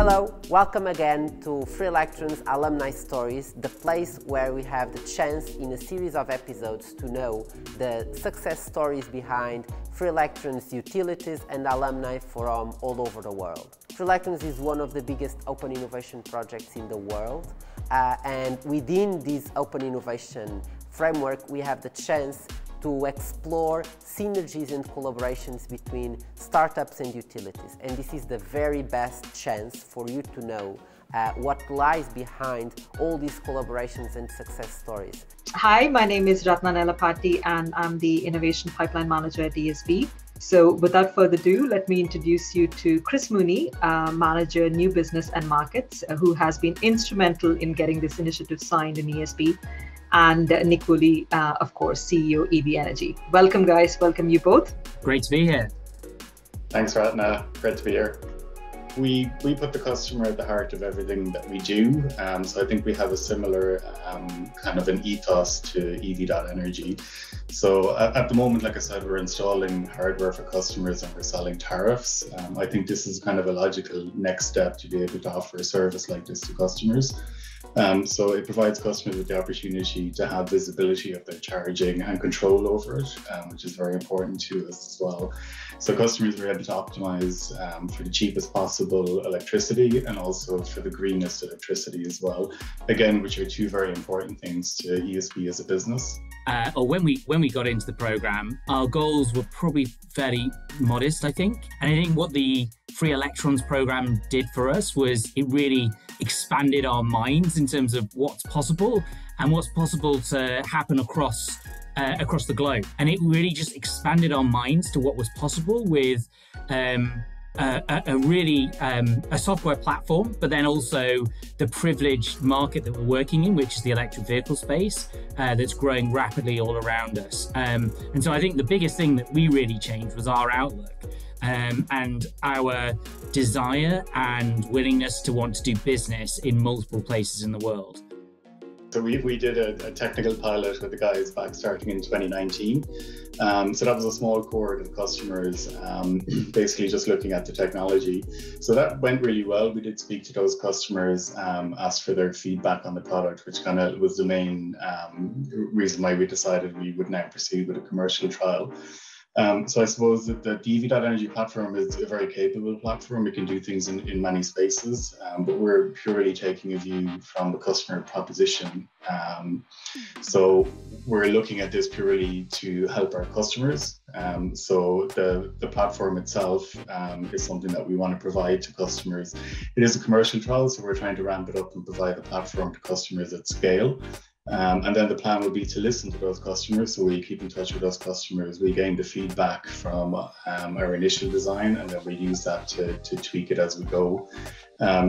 Hello, welcome again to Free Electrons Alumni Stories, the place where we have the chance in a series of episodes to know the success stories behind Free Electrons utilities and alumni from all over the world. Free Electrons is one of the biggest open innovation projects in the world, and within this open innovation framework we have the chance to explore synergies and collaborations between startups and utilities. And this is the very best chance for you to know what lies behind all these collaborations and success stories. Hi, my name is Ratna Nelapati and I'm the Innovation Pipeline Manager at ESB. So without further ado, let me introduce you to Chris Mooney, Manager New Business and Markets, who has been instrumental in getting this initiative signed in ESB. And Nick Woolley, of course, CEO EV Energy. Welcome, guys. Welcome you both. Great to be here. Thanks, Ratna. Great to be here. We put the customer at the heart of everything that we do. So I think we have a similar kind of an ethos to EV.Energy. So at the moment, like I said, we're installing hardware for customers and we're selling tariffs. I think this is kind of a logical next step to be able to offer a service like this to customers. So it provides customers with the opportunity to have visibility of their charging and control over it, which is very important to us as well. So customers are able to optimize for the cheapest possible electricity and also for the greenest electricity as well. Again, which are two very important things to ESB as a business. When we got into the program, our goals were probably fairly modest, I think. And I think what the Free Electrons program did for us was it really expanded our minds in terms of what's possible and what's possible to happen across the globe. And it really just expanded our minds to what was possible with a software platform, but then also the privileged market that we're working in, which is the electric vehicle space that's growing rapidly all around us. And so I think the biggest thing that we really changed was our outlook and our desire and willingness to want to do business in multiple places in the world. So we did a technical pilot with the guys back starting in 2019. So that was a small cohort of customers, basically just looking at the technology. So that went really well. We did speak to those customers, asked for their feedback on the product, which kind of was the main reason why we decided we would now proceed with a commercial trial. So I suppose that the EV.Energy platform is a very capable platform. It can do things in many spaces, but we're purely taking a view from the customer proposition. So we're looking at this purely to help our customers. So the platform itself is something that we want to provide to customers. It is a commercial trial, so we're trying to ramp it up and provide the platform to customers at scale. And then the plan would be to listen to those customers. So we keep in touch with those customers. We gain the feedback from our initial design, and then we use that to tweak it as we go.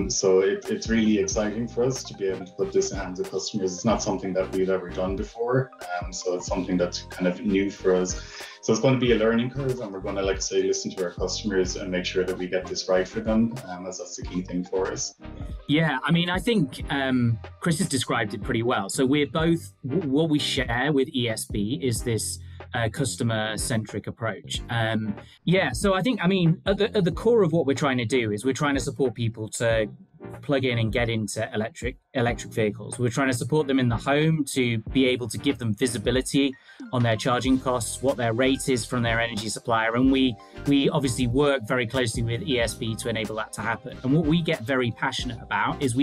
So it's really exciting for us to be able to put this in the hands of customers. It's not something that we've ever done before. So it's something that's kind of new for us. So it's going to be a learning curve, and we're going to, like I say, listen to our customers and make sure that we get this right for them, as that's the key thing for us. Yeah, I mean, I think Chris has described it pretty well. So we're both, what we share with ESB is this customer-centric approach. So I think, I mean, at the core of what we're trying to do is we're trying to support people to plug in and get into electric vehicles. We're trying to support them in the home to be able to give them visibility on their charging costs, what their rate is from their energy supplier. And we obviously work very closely with ESB to enable that to happen. And what we get very passionate about is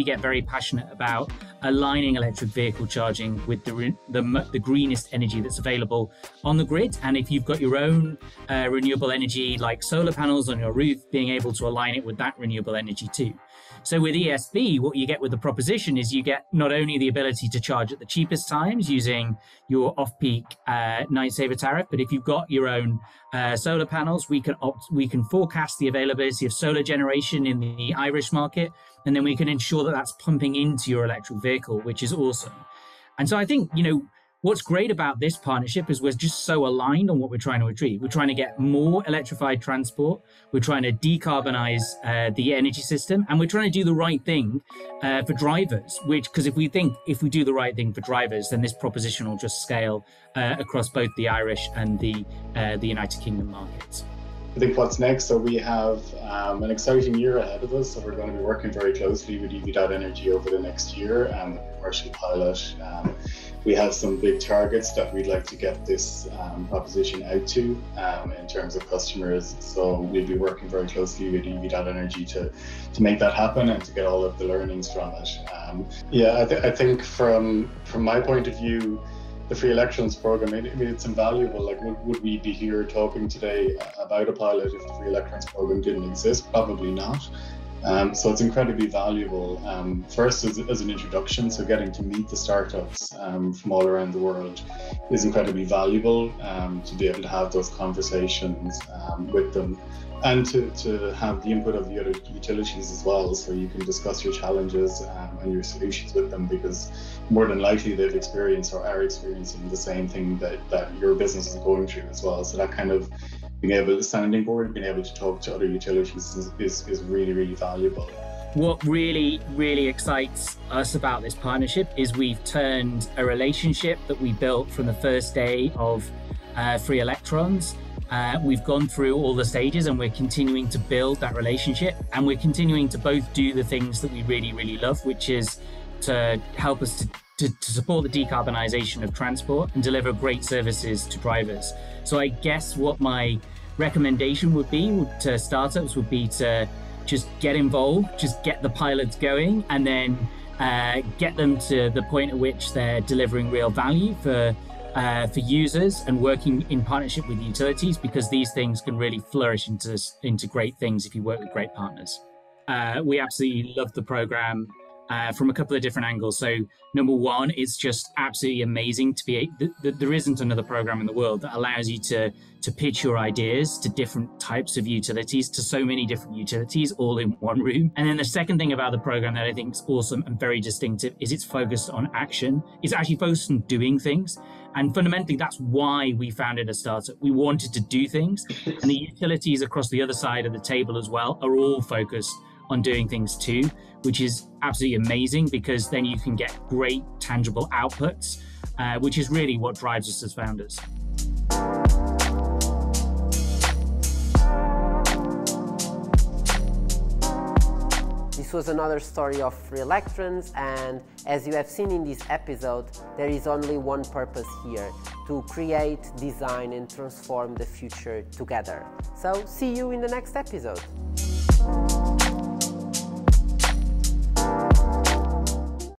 aligning electric vehicle charging with the greenest energy that's available on the grid. And if you've got your own renewable energy like solar panels on your roof, being able to align it with that renewable energy too. So with ESB, what you get with the proposition is you get not only the ability to charge at the cheapest times using your off-peak night saver tariff, but if you've got your own solar panels, we can forecast the availability of solar generation in the Irish market, and then we can ensure that that's pumping into your electric vehicle, which is awesome. And so I think, what's great about this partnership is we're just so aligned on what we're trying to achieve. We're trying to get more electrified transport. We're trying to decarbonize the energy system, and we're trying to do the right thing for drivers, because if we do the right thing for drivers, then this proposition will just scale across both the Irish and the United Kingdom markets. I think what's next, so we have an exciting year ahead of us. So we're going to be working very closely with EV.Energy over the next year and the commercial pilot. We have some big targets that we'd like to get this proposition out to in terms of customers. So we'll be working very closely with EV.Energy to make that happen and to get all of the learnings from it. I think from my point of view, the free electrons program, I mean, it's invaluable. Like, would we be here talking today about a pilot if the free electrons program didn't exist? Probably not. So it's incredibly valuable. First, as an introduction, so getting to meet the startups from all around the world is incredibly valuable, to be able to have those conversations with them, and to have the input of the other utilities as well, so you can discuss your challenges and your solutions with them, because more than likely they've experienced or are experiencing the same thing that your business is going through as well. So that kind of being able to sounding board, being able to talk to other utilities is really, really valuable. What really, really excites us about this partnership is we've turned a relationship that we built from the first day of Free Electrons. We've gone through all the stages and we're continuing to build that relationship, and we're continuing to both do the things that we really, really love, which is to help us to support the decarbonisation of transport and deliver great services to drivers. So I guess what my recommendation would be to startups would be to just get involved, just get the pilots going, and then get them to the point at which they're delivering real value for users and working in partnership with utilities, because these things can really flourish into great things if you work with great partners. We absolutely love the program from a couple of different angles. So number one, it's just absolutely amazing to be there isn't another program in the world that allows you to pitch your ideas to different types of utilities, to so many different utilities all in one room. And then the second thing about the program that I think is awesome and very distinctive is it's focused on action. It's actually focused on doing things. And fundamentally, that's why we founded a startup. We wanted to do things, and the utilities across the other side of the table as well are all focused on doing things too, which is absolutely amazing, because then you can get great tangible outputs, which is really what drives us as founders. This was another story of free electrons, and as you have seen in this episode, there is only one purpose here: to create, design and transform the future together. So see you in the next episode.